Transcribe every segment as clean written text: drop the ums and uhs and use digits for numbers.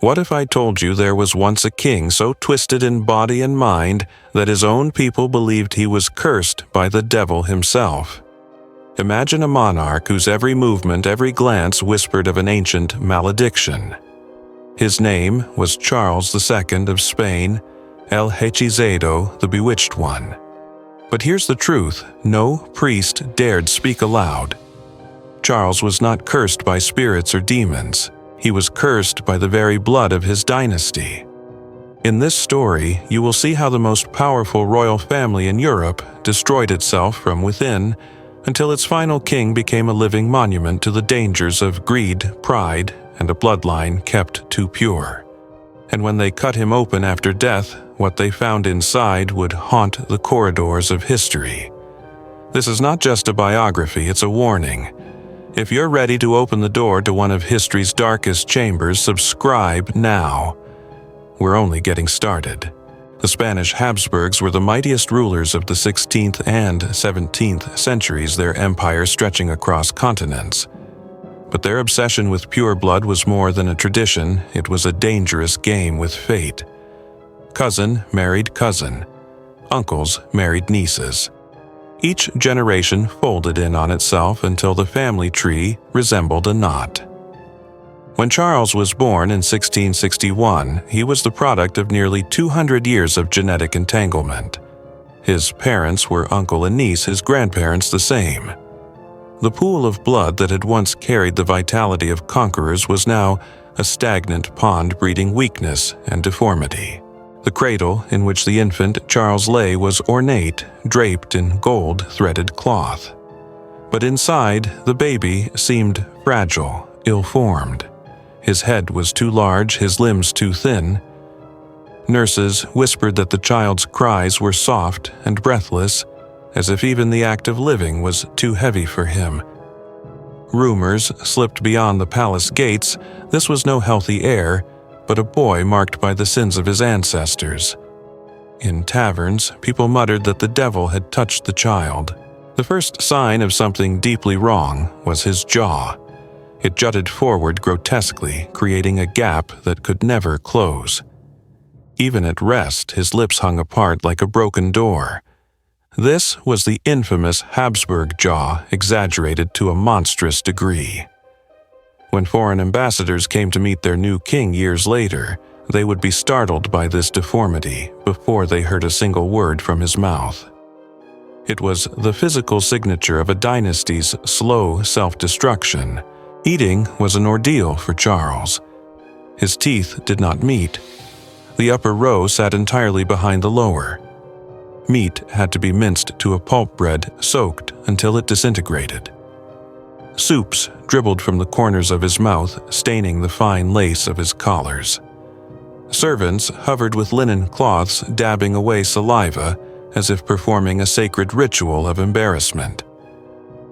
What if I told you there was once a king so twisted in body and mind that his own people believed he was cursed by the devil himself? Imagine a monarch whose every movement, every glance whispered of an ancient malediction. His name was Charles II of Spain, El Hechizado, the Bewitched One. But here's the truth: no priest dared speak aloud. Charles was not cursed by spirits or demons. He was cursed by the very blood of his dynasty. In this story, you will see how the most powerful royal family in Europe destroyed itself from within until its final king became a living monument to the dangers of greed, pride, and a bloodline kept too pure. And when they cut him open after death, what they found inside would haunt the corridors of history. This is not just a biography, it's a warning. If you're ready to open the door to one of history's darkest chambers, subscribe now. We're only getting started. The Spanish Habsburgs were the mightiest rulers of the 16th and 17th centuries, their empire stretching across continents. But their obsession with pure blood was more than a tradition, it was a dangerous game with fate. Cousin married cousin. Uncles married nieces. Each generation folded in on itself until the family tree resembled a knot. When Charles was born in 1661, he was the product of nearly 200 years of genetic entanglement. His parents were uncle and niece, his grandparents the same. The pool of blood that had once carried the vitality of conquerors was now a stagnant pond breeding weakness and deformity. The cradle in which the infant Charles lay was ornate, draped in gold-threaded cloth. But inside, the baby seemed fragile, ill-formed. His head was too large, his limbs too thin. Nurses whispered that the child's cries were soft and breathless, as if even the act of living was too heavy for him. Rumors slipped beyond the palace gates. This was no healthy heir, but a boy marked by the sins of his ancestors. In taverns, people muttered that the devil had touched the child. The first sign of something deeply wrong was his jaw. It jutted forward grotesquely, creating a gap that could never close. Even at rest, his lips hung apart like a broken door. This was the infamous Habsburg jaw, exaggerated to a monstrous degree. When foreign ambassadors came to meet their new king years later, they would be startled by this deformity before they heard a single word from his mouth. It was the physical signature of a dynasty's slow self-destruction. Eating was an ordeal for Charles. His teeth did not meet. The upper row sat entirely behind the lower. Meat had to be minced to a pulp bread, soaked until it disintegrated. Soups dribbled from the corners of his mouth, staining the fine lace of his collars. Servants hovered with linen cloths, dabbing away saliva, as if performing a sacred ritual of embarrassment.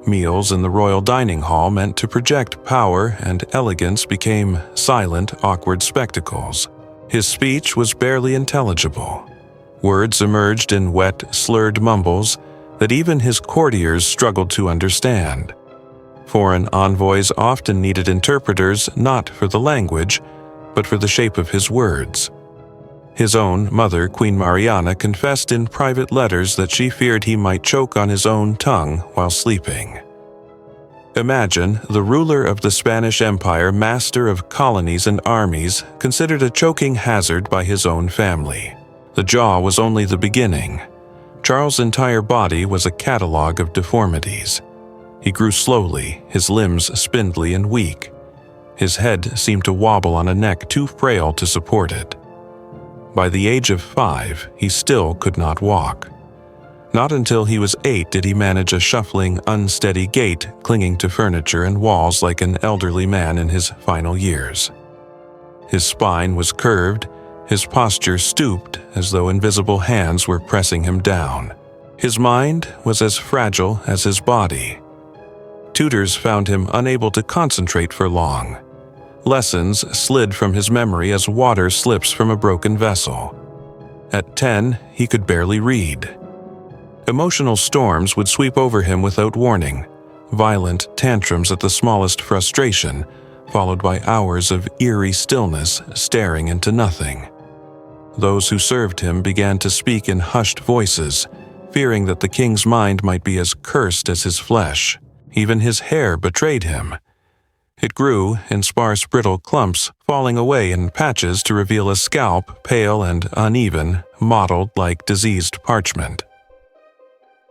Meals in the royal dining hall meant to project power, and elegance became silent, awkward spectacles. His speech was barely intelligible. Words emerged in wet, slurred mumbles that even his courtiers struggled to understand. Foreign envoys often needed interpreters not for the language, but for the shape of his words. His own mother, Queen Mariana, confessed in private letters that she feared he might choke on his own tongue while sleeping. Imagine the ruler of the Spanish Empire, master of colonies and armies, considered a choking hazard by his own family. The jaw was only the beginning. Charles' entire body was a catalogue of deformities. He grew slowly, his limbs spindly and weak. His head seemed to wobble on a neck too frail to support it. By the age of 5, he still could not walk. Not until he was 8 did he manage a shuffling, unsteady gait, clinging to furniture and walls like an elderly man in his final years. His spine was curved, his posture stooped as though invisible hands were pressing him down. His mind was as fragile as his body. Tutors found him unable to concentrate for long. Lessons slid from his memory as water slips from a broken vessel. At 10, he could barely read. Emotional storms would sweep over him without warning, violent tantrums at the smallest frustration, followed by hours of eerie stillness staring into nothing. Those who served him began to speak in hushed voices, fearing that the king's mind might be as cursed as his flesh. Even his hair betrayed him. It grew in sparse, brittle clumps, falling away in patches to reveal a scalp, pale and uneven, mottled like diseased parchment.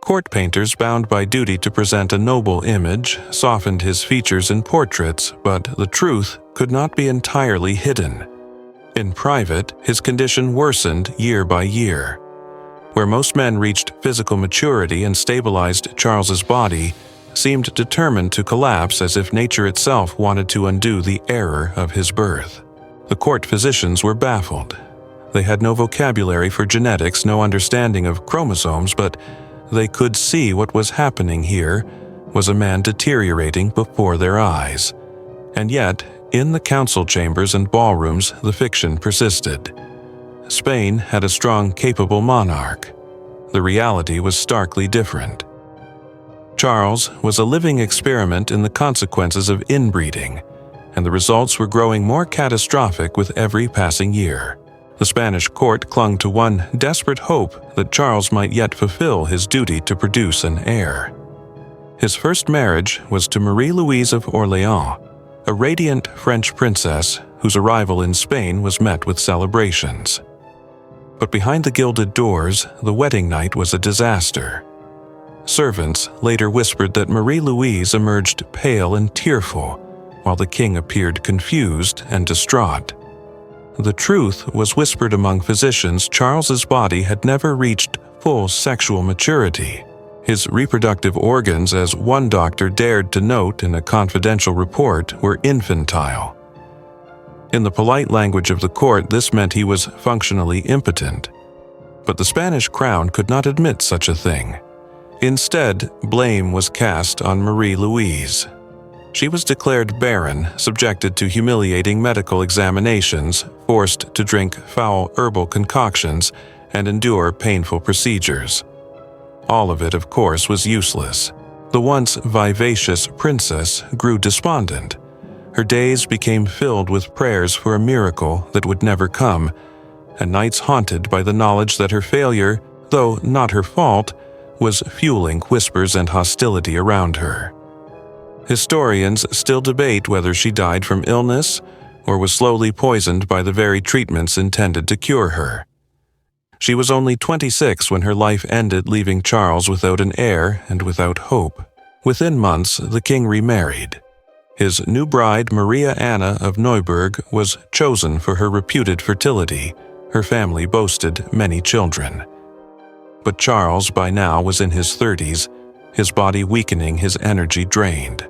Court painters, bound by duty to present a noble image, softened his features in portraits, but the truth could not be entirely hidden. In private, his condition worsened year by year. Where most men reached physical maturity and stabilized Charles's body, seemed determined to collapse as if nature itself wanted to undo the error of his birth. The court physicians were baffled. They had no vocabulary for genetics, no understanding of chromosomes, but they could see what was happening here was a man deteriorating before their eyes. And yet, in the council chambers and ballrooms, the fiction persisted. Spain had a strong, capable monarch. The reality was starkly different. Charles was a living experiment in the consequences of inbreeding, and the results were growing more catastrophic with every passing year. The Spanish court clung to one desperate hope that Charles might yet fulfill his duty to produce an heir. His first marriage was to Marie-Louise of Orléans, a radiant French princess whose arrival in Spain was met with celebrations. But behind the gilded doors, the wedding night was a disaster. Servants later whispered that Marie-Louise emerged pale and tearful, while the king appeared confused and distraught. The truth was whispered among physicians. Charles's body had never reached full sexual maturity. His reproductive organs, as one doctor dared to note in a confidential report, were infantile. In the polite language of the court, this meant he was functionally impotent. But the Spanish crown could not admit such a thing. Instead, blame was cast on Marie-Louise. She was declared barren, subjected to humiliating medical examinations, forced to drink foul herbal concoctions, and endure painful procedures. All of it, of course, was useless. The once vivacious princess grew despondent. Her days became filled with prayers for a miracle that would never come, and nights haunted by the knowledge that her failure, though not her fault, was fueling whispers and hostility around her. Historians still debate whether she died from illness or was slowly poisoned by the very treatments intended to cure her. She was only 26 when her life ended, leaving Charles without an heir and without hope. Within months, the king remarried. His new bride, Maria Anna of Neuburg, was chosen for her reputed fertility. Her family boasted many children. But Charles, by now, was in his 30s, his body weakening, his energy drained.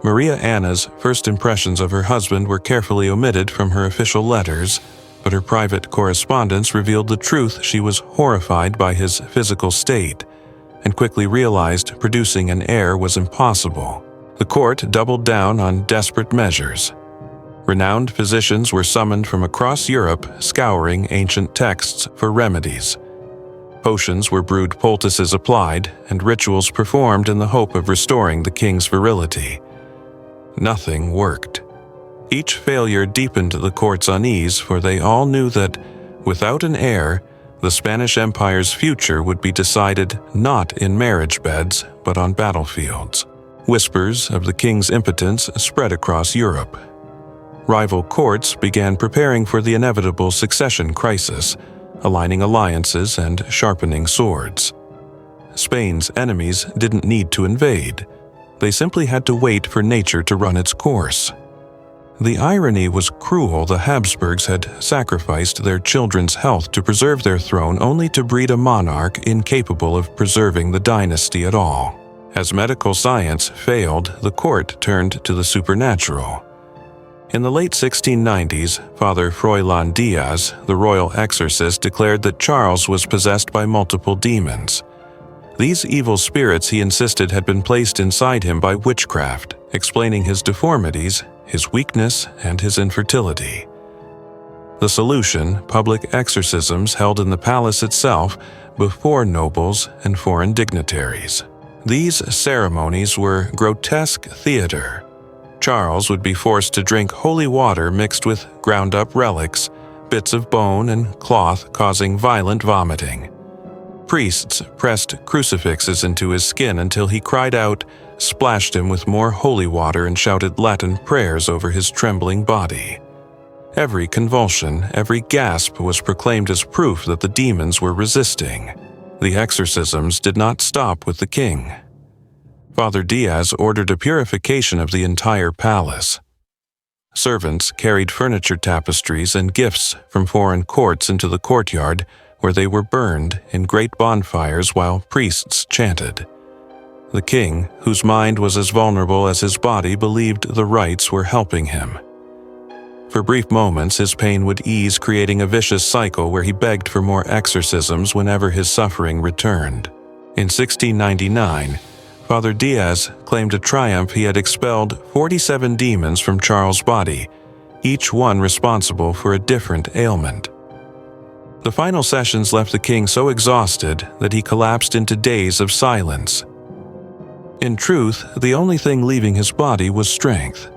Maria Anna's first impressions of her husband were carefully omitted from her official letters, but her private correspondence revealed the truth. She was horrified by his physical state and quickly realized producing an heir was impossible. The court doubled down on desperate measures. Renowned physicians were summoned from across Europe, scouring ancient texts for remedies. Potions were brewed, poultices applied, and rituals performed in the hope of restoring the king's virility. Nothing worked. Each failure deepened the court's unease, for they all knew that, without an heir, the Spanish Empire's future would be decided not in marriage beds, but on battlefields. Whispers of the king's impotence spread across Europe. Rival courts began preparing for the inevitable succession crisis, aligning alliances and sharpening swords. Spain's enemies didn't need to invade. They simply had to wait for nature to run its course. The irony was cruel. The Habsburgs had sacrificed their children's health to preserve their throne, only to breed a monarch incapable of preserving the dynasty at all. As medical science failed, the court turned to the supernatural. In the late 1690s, Father Froilan Diaz, the royal exorcist, declared that Charles was possessed by multiple demons. These evil spirits, he insisted, had been placed inside him by witchcraft, explaining his deformities, his weakness, and his infertility. The solution: public exorcisms held in the palace itself before nobles and foreign dignitaries. These ceremonies were grotesque theater. Charles would be forced to drink holy water mixed with ground-up relics, bits of bone and cloth causing violent vomiting. Priests pressed crucifixes into his skin until he cried out, splashed him with more holy water, and shouted Latin prayers over his trembling body. Every convulsion, every gasp was proclaimed as proof that the demons were resisting. The exorcisms did not stop with the king. Father Diaz ordered a purification of the entire palace. Servants carried furniture, tapestries, and gifts from foreign courts into the courtyard, where they were burned in great bonfires while priests chanted. The king, whose mind was as vulnerable as his body, believed the rites were helping him. For brief moments, his pain would ease, creating a vicious cycle where he begged for more exorcisms whenever his suffering returned. In 1699, Father Diaz claimed a triumph. He had expelled 47 demons from Charles' body, each one responsible for a different ailment. The final sessions left the king so exhausted that he collapsed into days of silence. In truth, the only thing leaving his body was strength.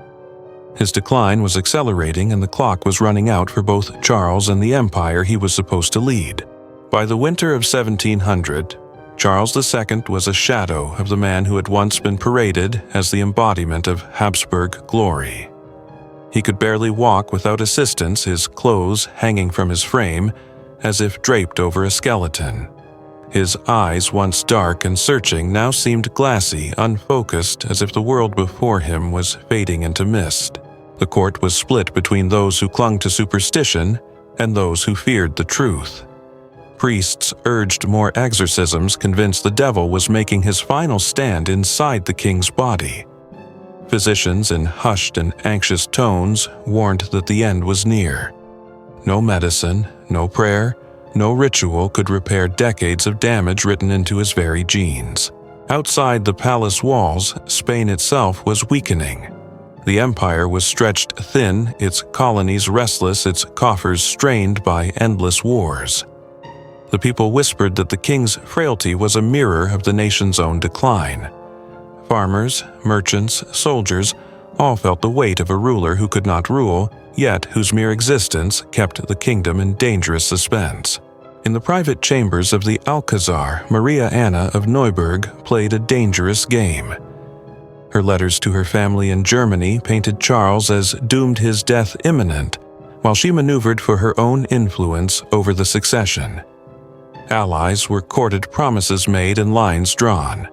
His decline was accelerating, and the clock was running out for both Charles and the empire he was supposed to lead. By the winter of 1700, Charles II was a shadow of the man who had once been paraded as the embodiment of Habsburg glory. He could barely walk without assistance, his clothes hanging from his frame as if draped over a skeleton. His eyes, once dark and searching, now seemed glassy, unfocused, as if the world before him was fading into mist. The court was split between those who clung to superstition and those who feared the truth. Priests urged more exorcisms, convinced the devil was making his final stand inside the king's body. Physicians, in hushed and anxious tones, warned that the end was near. No medicine, no prayer, no ritual could repair decades of damage written into his very genes. Outside the palace walls, Spain itself was weakening. The empire was stretched thin, its colonies restless, its coffers strained by endless wars. The people whispered that the king's frailty was a mirror of the nation's own decline. Farmers, merchants, soldiers all felt the weight of a ruler who could not rule, yet whose mere existence kept the kingdom in dangerous suspense. In the private chambers of the Alcazar, Maria Anna of Neuburg played a dangerous game. Her letters to her family in Germany painted Charles as doomed, his death imminent, while she maneuvered for her own influence over the succession. Allies were courted, promises made, and lines drawn.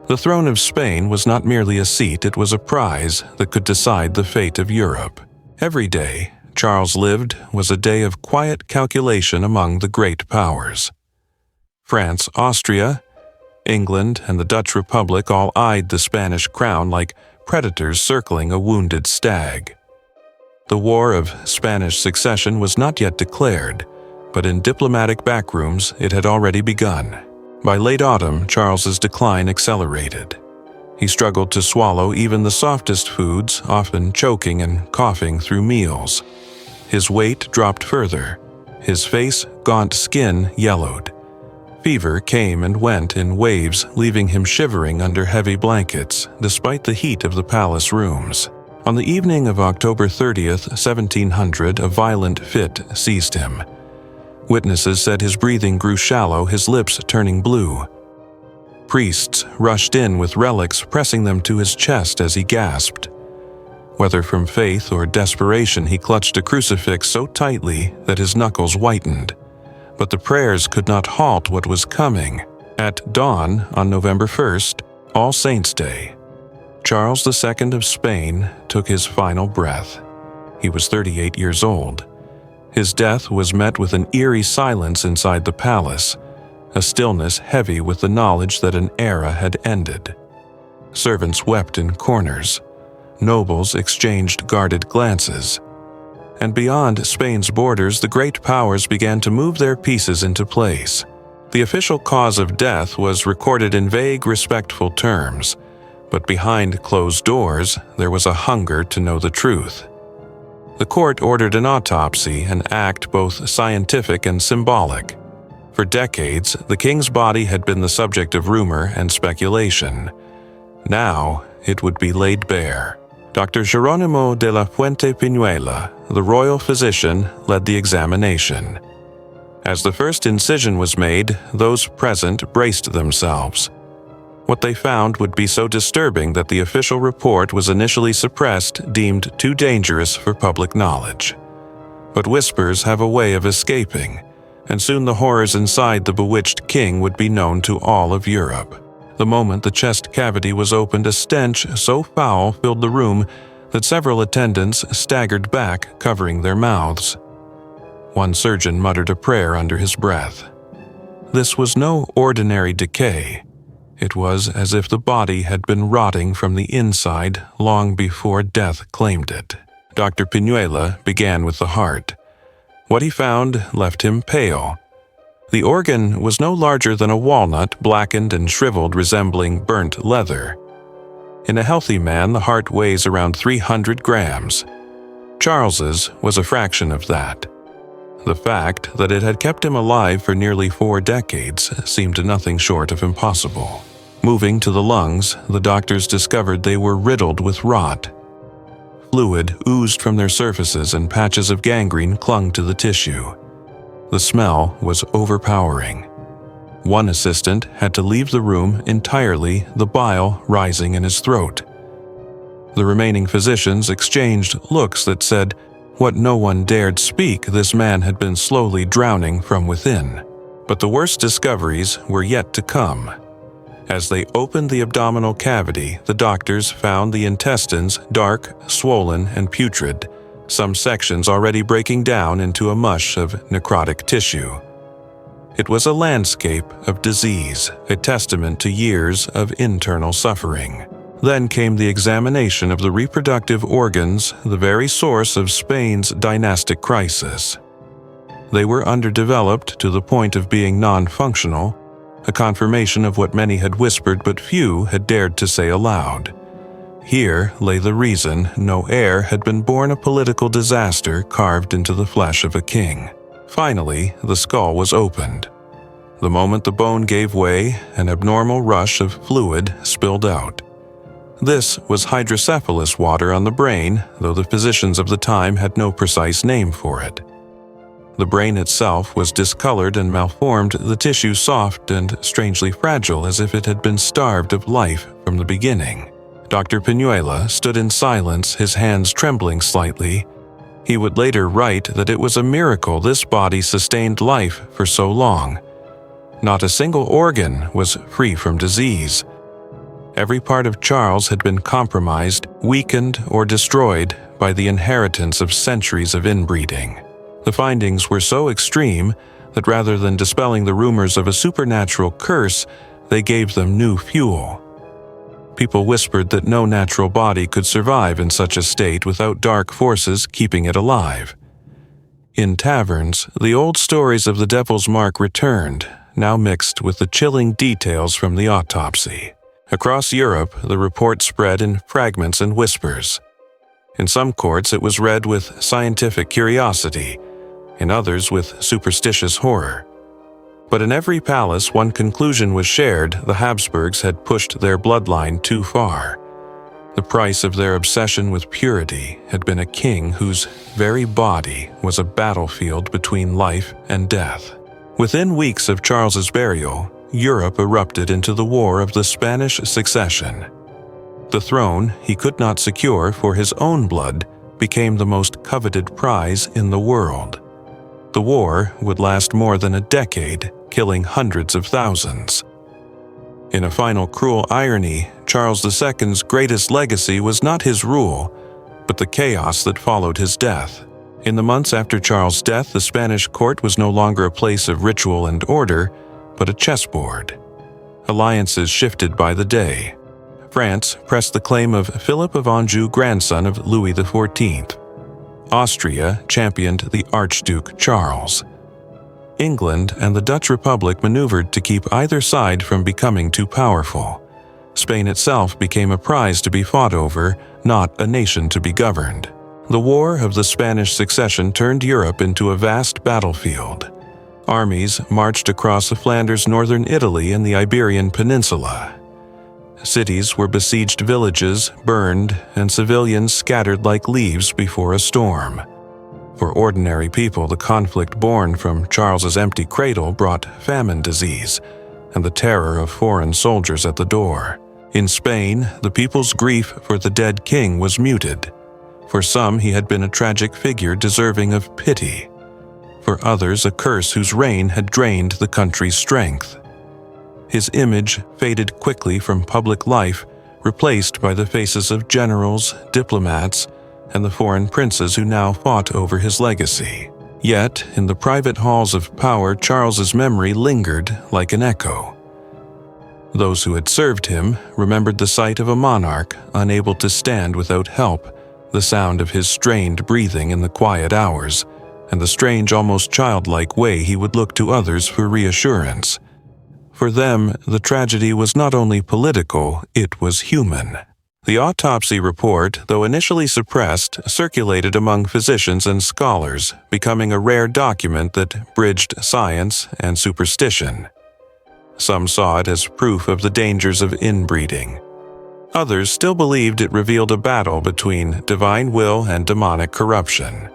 The throne of Spain was not merely a seat, it was a prize that could decide the fate of Europe. Every day Charles lived was a day of quiet calculation among the great powers. France, Austria, England, and the Dutch Republic all eyed the Spanish crown like predators circling a wounded stag. The War of Spanish Succession was not yet declared, but in diplomatic backrooms it had already begun. By late autumn, Charles's decline accelerated. He struggled to swallow even the softest foods, often choking and coughing through meals. His weight dropped further. His face, gaunt skin yellowed. Fever came and went in waves, leaving him shivering under heavy blankets, despite the heat of the palace rooms. On the evening of October 30th, 1700, a violent fit seized him. Witnesses said his breathing grew shallow, his lips turning blue. Priests rushed in with relics, pressing them to his chest as he gasped. Whether from faith or desperation, he clutched a crucifix so tightly that his knuckles whitened. But the prayers could not halt what was coming. At dawn on November 1st, All Saints' Day, Charles II of Spain took his final breath. He was 38 years old. His death was met with an eerie silence inside the palace, a stillness heavy with the knowledge that an era had ended. Servants wept in corners. Nobles exchanged guarded glances. And beyond Spain's borders, the great powers began to move their pieces into place. The official cause of death was recorded in vague, respectful terms, but behind closed doors there was a hunger to know the truth. The court ordered an autopsy, an act both scientific and symbolic. For decades, the king's body had been the subject of rumor and speculation. Now it would be laid bare. Dr. Geronimo de la Fuente Piñuela, the royal physician, led the examination. As the first incision was made, those present braced themselves. What they found would be so disturbing that the official report was initially suppressed, deemed too dangerous for public knowledge. But whispers have a way of escaping, and soon the horrors inside the bewitched king would be known to all of Europe. The moment the chest cavity was opened, a stench so foul filled the room that several attendants staggered back, covering their mouths. One surgeon muttered a prayer under his breath. This was no ordinary decay. It was as if the body had been rotting from the inside long before death claimed it. Dr. Piñuela began with the heart. What he found left him pale. The organ was no larger than a walnut, blackened and shriveled, resembling burnt leather. In a healthy man, the heart weighs around 300 grams. Charles's was a fraction of that. The fact that it had kept him alive for nearly 4 decades seemed nothing short of impossible. Moving to the lungs, the doctors discovered they were riddled with rot. Fluid oozed from their surfaces and patches of gangrene clung to the tissue. The smell was overpowering. One assistant had to leave the room entirely, the bile rising in his throat. The remaining physicians exchanged looks that said, what no one dared speak, this man had been slowly drowning from within. But the worst discoveries were yet to come. As they opened the abdominal cavity, the doctors found the intestines dark, swollen, and putrid, some sections already breaking down into a mush of necrotic tissue. It was a landscape of disease, a testament to years of internal suffering. Then came the examination of the reproductive organs, the very source of Spain's dynastic crisis. They were underdeveloped to the point of being non-functional, a confirmation of what many had whispered but few had dared to say aloud. Here lay the reason no heir had been born, a political disaster carved into the flesh of a king. Finally, the skull was opened. The moment the bone gave way, an abnormal rush of fluid spilled out. This was hydrocephalus water on the brain, though the physicians of the time had no precise name for it. The brain itself was discolored and malformed, the tissue soft and strangely fragile, as if it had been starved of life from the beginning. Dr. Piñuela stood in silence, his hands trembling slightly. He would later write that it was a miracle this body sustained life for so long. Not a single organ was free from disease. Every part of Charles had been compromised, weakened, or destroyed by the inheritance of centuries of inbreeding. The findings were so extreme that rather than dispelling the rumors of a supernatural curse, they gave them new fuel. People whispered that no natural body could survive in such a state without dark forces keeping it alive. In taverns, the old stories of the devil's mark returned, now mixed with the chilling details from the autopsy. Across Europe, the report spread in fragments and whispers. In some courts, it was read with scientific curiosity, in others with superstitious horror. But in every palace, one conclusion was shared: the Habsburgs had pushed their bloodline too far. The price of their obsession with purity had been a king whose very body was a battlefield between life and death. Within weeks of Charles's burial, Europe erupted into the War of the Spanish Succession. The throne he could not secure for his own blood became the most coveted prize in the world. The war would last more than a decade, killing hundreds of thousands. In a final cruel irony, Charles II's greatest legacy was not his rule, but the chaos that followed his death. In the months after Charles' death, the Spanish court was no longer a place of ritual and order, but a chessboard. Alliances shifted by the day. France pressed the claim of Philip of Anjou, grandson of Louis XIV. Austria championed the Archduke Charles. England and the Dutch Republic maneuvered to keep either side from becoming too powerful. Spain itself became a prize to be fought over, not a nation to be governed. The War of the Spanish Succession turned Europe into a vast battlefield. Armies marched across Flanders, northern Italy, and the Iberian Peninsula. cities were besieged, villages burned, and civilians scattered like leaves before a storm. For ordinary people, the conflict born from Charles's empty cradle brought famine, disease, and the terror of foreign soldiers at the door. In Spain, the people's grief for the dead king was muted. For some, he had been a tragic figure deserving of pity. For others, a curse whose reign had drained the country's strength. His image faded quickly from public life, replaced by the faces of generals, diplomats, and the foreign princes who now fought over his legacy. Yet, in the private halls of power, Charles's memory lingered like an echo. Those who had served him remembered the sight of a monarch unable to stand without help, the sound of his strained breathing in the quiet hours, and the strange, almost childlike way he would look to others for reassurance. For them, the tragedy was not only political, it was human. The autopsy report, though initially suppressed, circulated among physicians and scholars, becoming a rare document that bridged science and superstition. Some saw it as proof of the dangers of inbreeding. Others still believed it revealed a battle between divine will and demonic corruption.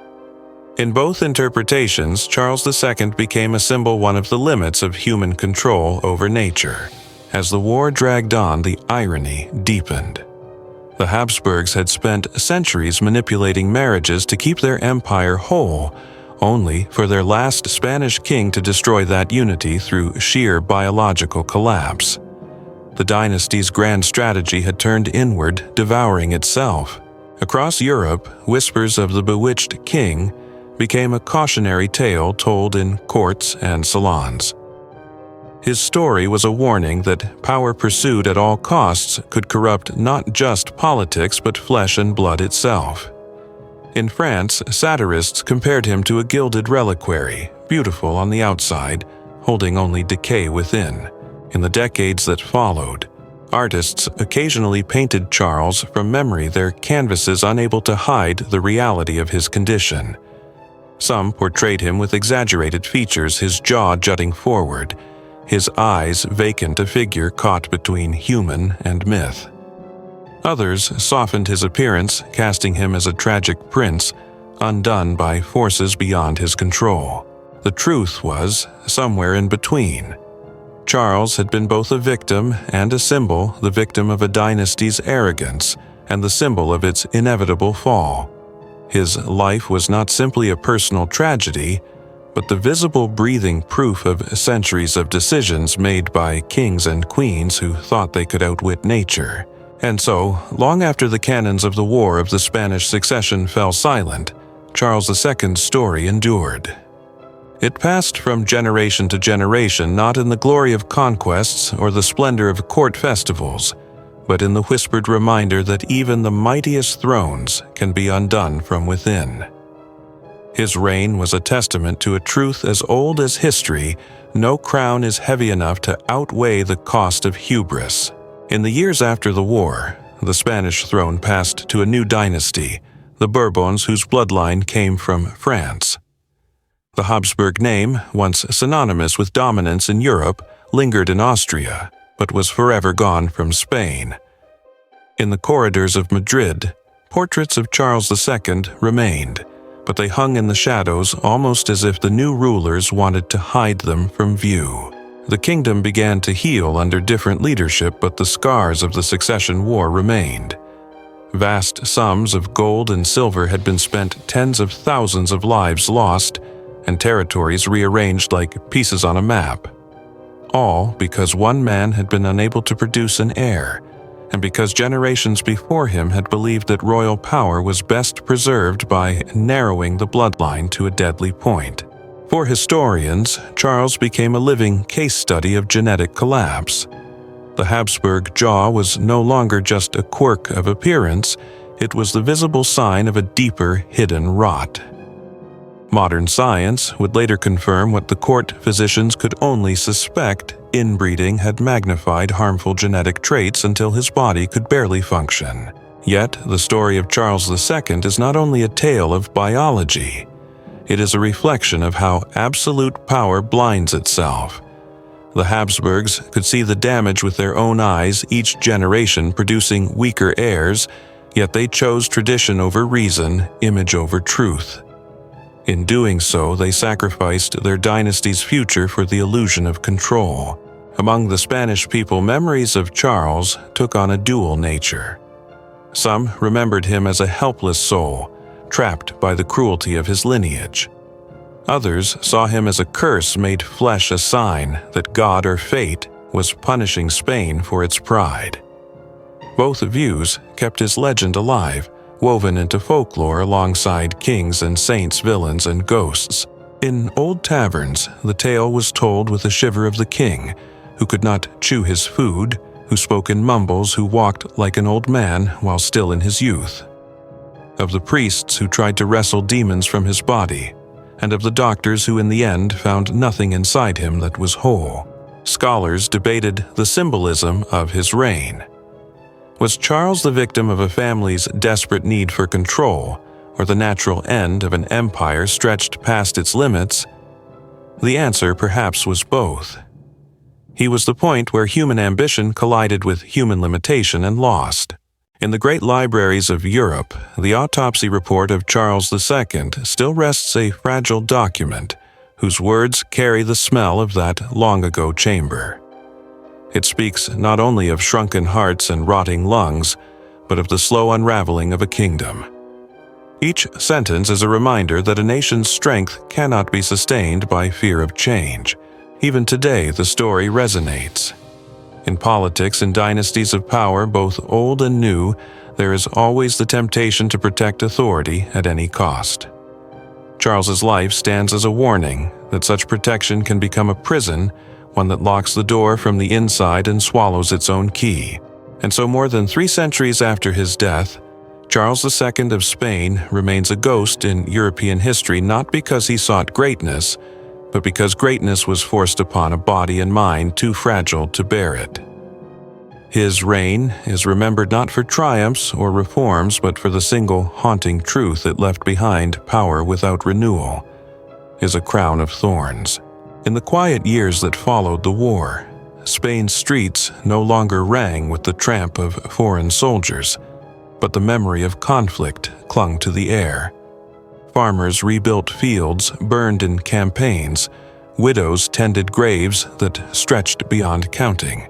In both interpretations, Charles II became a symbol of the limits of human control over nature. As the war dragged on, the irony deepened. The Habsburgs had spent centuries manipulating marriages to keep their empire whole, only for their last Spanish king to destroy that unity through sheer biological collapse. The dynasty's grand strategy had turned inward, devouring itself. Across Europe, whispers of the bewitched king became a cautionary tale told in courts and salons. His story was a warning that power pursued at all costs could corrupt not just politics but flesh and blood itself. In France, satirists compared him to a gilded reliquary, beautiful on the outside, holding only decay within. In the decades that followed, artists occasionally painted Charles from memory, their canvases unable to hide the reality of his condition. Some portrayed him with exaggerated features, his jaw jutting forward, his eyes vacant, a figure caught between human and myth. Others softened his appearance, casting him as a tragic prince, undone by forces beyond his control. The truth was somewhere in between. Charles had been both a victim and a symbol, the victim of a dynasty's arrogance and the symbol of its inevitable fall. His life was not simply a personal tragedy, but the visible, breathing proof of centuries of decisions made by kings and queens who thought they could outwit nature. And so, long after the cannons of the War of the Spanish Succession fell silent, Charles II's story endured. It passed from generation to generation, not in the glory of conquests or the splendor of court festivals, but in the whispered reminder that even the mightiest thrones can be undone from within. His reign was a testament to a truth as old as history: no crown is heavy enough to outweigh the cost of hubris. In the years after the war, the Spanish throne passed to a new dynasty, the Bourbons, whose bloodline came from France. The Habsburg name, once synonymous with dominance in Europe, lingered in Austria, but was forever gone from Spain. In the corridors of Madrid, portraits of Charles II remained, but they hung in the shadows almost as if the new rulers wanted to hide them from view. The kingdom began to heal under different leadership, but the scars of the succession war remained. Vast sums of gold and silver had been spent, tens of thousands of lives lost, and territories rearranged like pieces on a map. All because one man had been unable to produce an heir, and because generations before him had believed that royal power was best preserved by narrowing the bloodline to a deadly point. For historians, Charles became a living case study of genetic collapse. The Habsburg jaw was no longer just a quirk of appearance, it was the visible sign of a deeper, hidden rot. Modern science would later confirm what the court physicians could only suspect: inbreeding had magnified harmful genetic traits until his body could barely function. Yet, the story of Charles II is not only a tale of biology, it is a reflection of how absolute power blinds itself. The Habsburgs could see the damage with their own eyes, each generation producing weaker heirs, yet they chose tradition over reason, image over truth. In doing so, they sacrificed their dynasty's future for the illusion of control. Among the Spanish people, memories of Charles took on a dual nature. Some remembered him as a helpless soul, trapped by the cruelty of his lineage. Others saw him as a curse made flesh, a sign that God or fate was punishing Spain for its pride. Both views kept his legend alive, woven into folklore alongside kings and saints, villains and ghosts. In old taverns, the tale was told with a shiver of the king, who could not chew his food, who spoke in mumbles, who walked like an old man while still in his youth. Of the priests who tried to wrestle demons from his body, and of the doctors who in the end found nothing inside him that was whole. Scholars debated the symbolism of his reign. Was Charles the victim of a family's desperate need for control, or the natural end of an empire stretched past its limits? The answer perhaps was both. He was the point where human ambition collided with human limitation and lost. In the great libraries of Europe, the autopsy report of Charles II still rests, a fragile document whose words carry the smell of that long-ago chamber. It speaks not only of shrunken hearts and rotting lungs, but of the slow unraveling of a kingdom. Each sentence is a reminder that a nation's strength cannot be sustained by fear of change. Even today, the story resonates. In politics and dynasties of power, both old and new, there is always the temptation to protect authority at any cost. Charles's life stands as a warning that such protection can become a prison, one that locks the door from the inside and swallows its own key. And so more than 3 centuries after his death, Charles II of Spain remains a ghost in European history, not because he sought greatness, but because greatness was forced upon a body and mind too fragile to bear it. His reign is remembered not for triumphs or reforms, but for the single haunting truth it left behind. Power without renewal is a crown of thorns. In the quiet years that followed the war, Spain's streets no longer rang with the tramp of foreign soldiers, but the memory of conflict clung to the air. Farmers rebuilt fields burned in campaigns, widows tended graves that stretched beyond counting.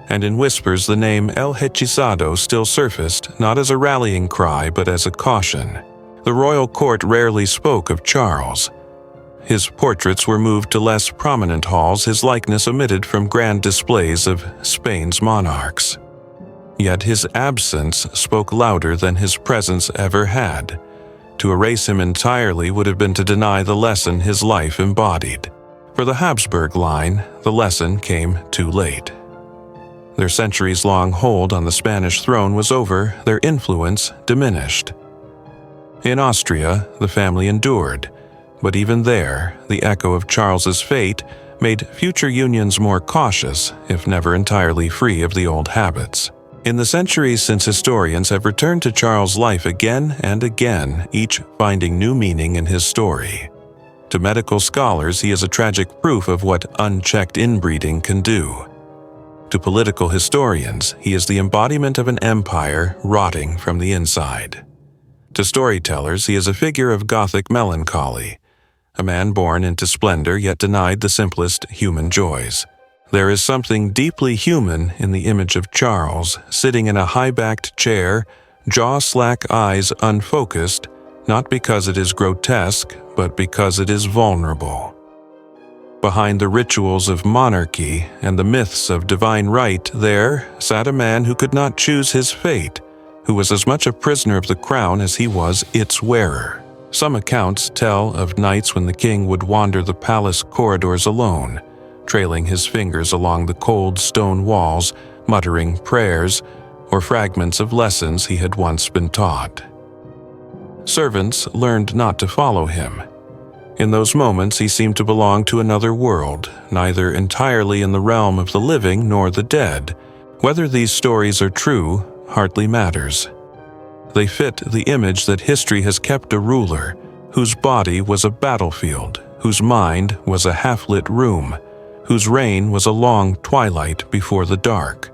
And in whispers the name El Hechizado still surfaced, not as a rallying cry but as a caution. The royal court rarely spoke of Charles. His portraits were moved to less prominent halls, his likeness omitted from grand displays of Spain's monarchs. Yet his absence spoke louder than his presence ever had. To erase him entirely would have been to deny the lesson his life embodied. For the Habsburg line, the lesson came too late. Their centuries-long hold on the Spanish throne was over, their influence diminished. In Austria, the family endured, but even there, the echo of Charles's fate made future unions more cautious, if never entirely free of the old habits. In the centuries since, historians have returned to Charles' life again and again, each finding new meaning in his story. To medical scholars, he is a tragic proof of what unchecked inbreeding can do. To political historians, he is the embodiment of an empire rotting from the inside. To storytellers, he is a figure of Gothic melancholy, a man born into splendor yet denied the simplest human joys. There is something deeply human in the image of Charles, sitting in a high-backed chair, jaw-slack eyes unfocused, not because it is grotesque, but because it is vulnerable. Behind the rituals of monarchy and the myths of divine right, there sat a man who could not choose his fate, who was as much a prisoner of the crown as he was its wearer. Some accounts tell of nights when the king would wander the palace corridors alone, trailing his fingers along the cold stone walls, muttering prayers or fragments of lessons he had once been taught. Servants learned not to follow him. In those moments he seemed to belong to another world, neither entirely in the realm of the living nor the dead. Whether these stories are true hardly matters. They fit the image that history has kept a ruler, whose body was a battlefield, whose mind was a half-lit room, whose reign was a long twilight before the dark.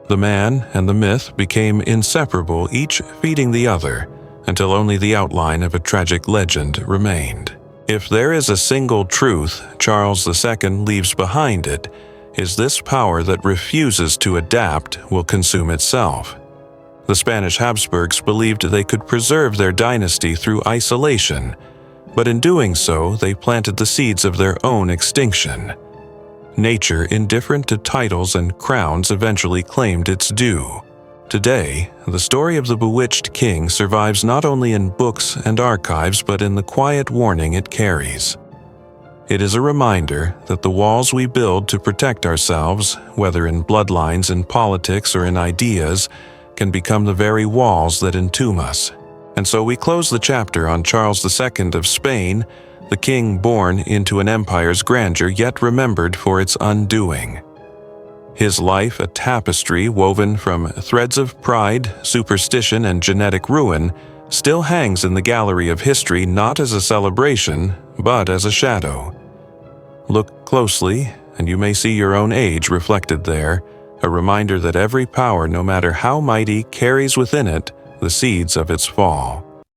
The man and the myth became inseparable, each feeding the other, until only the outline of a tragic legend remained. If there is a single truth Charles II leaves behind it, is this: power that refuses to adapt will consume itself. The Spanish Habsburgs believed they could preserve their dynasty through isolation, but in doing so, they planted the seeds of their own extinction. Nature, indifferent to titles and crowns, eventually claimed its due. Today, the story of the bewitched king survives not only in books and archives, but in the quiet warning it carries. It is a reminder that the walls we build to protect ourselves, whether in bloodlines, in politics, or in ideas, can become the very walls that entomb us. And so we close the chapter on Charles II of Spain, the king born into an empire's grandeur, yet remembered for its undoing. His life, a tapestry woven from threads of pride, superstition, and genetic ruin, still hangs in the gallery of history, not as a celebration, but as a shadow. Look closely, and you may see your own age reflected there, a reminder that every power, no matter how mighty, carries within it the seeds of its fall.